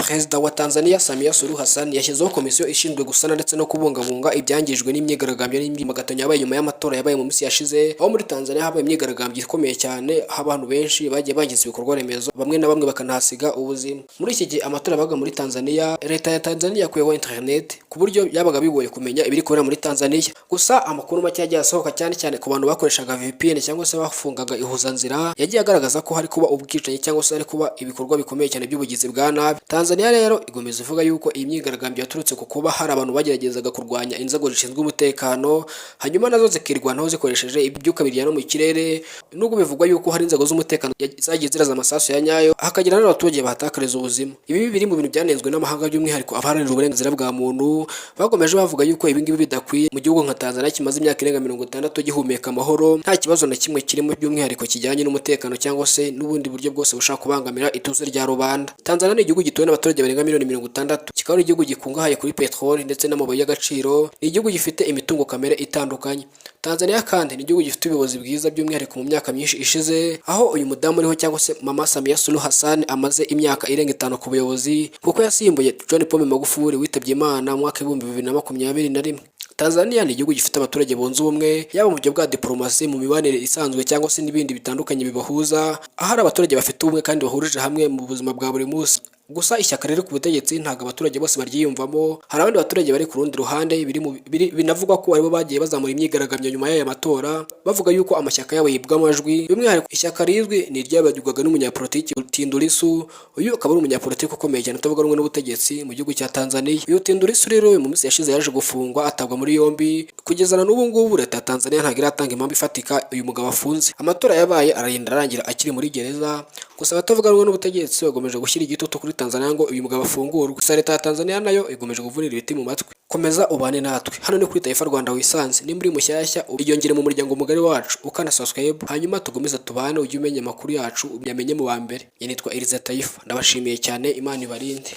Perezida wa Tanzania Samia Suluhu Hassan yashyizeho komisiyo ishinzwe gusana ndetse no kubungabunga ibyangijwe n'imyigaragambyo n'imyigaragambyo yabaye nyuma y'amatora yabaye mu minsi yashize, aho muri Tanzania habaye imyigaragambyo ikomeye cyane, aho abantu benshi bagiye bangiza ibikorwa remezo, bamwe na bamwe bakanahasiga ubuzima. Muri iki gihe amatora yabaga muri Tanzania, leta ya Tanzania yakuyeho internet ku buryo yabaga bigoye kumenya ibiri kubera muri Tanzania. Gusa amakuru make yagiye asohoka cyane cyane ku bantu bakoreshaga VPN cyangwa se bafungaga ihuzanzira, yagiye agaragaza ko hari kuba ubwicanyi cyangwa se hari kuba ibikorwa bikomeye cyane by'ubugizi bwa nabi. Tanzania rero igomeza ivuga yuko iyi myigaragambyo yaturutse ku kuba hari abantu bageragezaga kurwanya inzego zishinzwe umutekano, hanyuma nazo zikirwanaho zikoresheje ibyuka biryana mu kirere. Nubwo bivugwa yuko hari inzego z'umutekano zagiye ziraza amasasu ya nyayo, hakagira n'abaturage bahatakariza ubuzima. Ibi biri mu bintu byanenzwe n'amahanga by'umwihariko abaharanira uburenganzira bwa muntu, bakomeje bavuga yuko ibi ngibi bidakwiye mu gihugu nka Tanzania kimaze imyaka irenga 60 gihumeka amahoro, nta kibazo na kimwe kirimo by'umwihariko kijyanye n'umutekano cyangwa se n'ubundi buryo bwose bushaka kubangamira ituze rya rubanda. Tanzania ni igihugu gituwe n'abaturage barenga miliyoni 60, kikaba ari igihugu gikungahaye kuri petroli ndetse n'amabuye y'agaciro, ni igihugu gifite imitungo kamere itandukanye. Tanzania kandi ni igihugu gifite ubuyobozi bwiza by'umwihariko mu myaka myinshi ishize, aho uyu mudamu uriho cyangwa se Mama Samia Suluhu Hassan amaze imyaka irenga 5 ku buyobozi, kuko yasimbuye John Pombe Magufuli witabye Imana mu mwaka 2021. Tanzania ni igihugu gifite abaturage bonze ubumwe, yaba mu buryo bwa diplomasi, mu mibanire isanzwe cyangwa se n'ibindi bitandukanye bibahuza, ahari abaturage bafite ubumwe kandi bahurije hamwe mu buzima bwa buri munsi. Gusa ishyaka riri ku butegetsi ntabwo abaturage bose baryiyumvamo, hari abandi baturage bari ku rundi ruhande binavugwa ko aribo bagiye bazamura imyigaragambyo nyuma y'aya matora, bavuga yuko amashyaka yabo yibwa amajwi. By'umwihariko ishyaka rizwi ni iryabagirwaga n'umunyapolitiki Tundu Lissu. Uyu akaba ari umunyapolitiki ukomeye cyane utavuga rumwe n'ubutegetsi mu gihugu cya Tanzania. Uyu Tundu Lissu rero mu minsi yashize yaje gufungwa, atabwa muri yombi. Kugeza na n'ubu ngubu leta ya Tanzania ntabwo iratanga impamvu ifatika uyu mugabo afunze. Amatora yabaye ararinda arangira akiri muri gereza, gusa abatavuga rumwe n'ubutegetsi bagomeje gushyira igitutu kuri Tanzania ngo uyu mugabo afungurwe. Gusa leta ya Tanzania nayo igomeje kuvunira ibiti mu matwi. Komeza ubane natwe hano ni kuri Taifa Rwanda wisanze, ni muri mushyashya ubiyongere mu muryango mugari wacu, ukana subscribe, hanyuma tugomeza tubane ujye umenya amakuru yacu, ubyamenye mu wa mbere. Nitwa Eliza Taifa, ndabashimiye cyane, Imana ibarinde.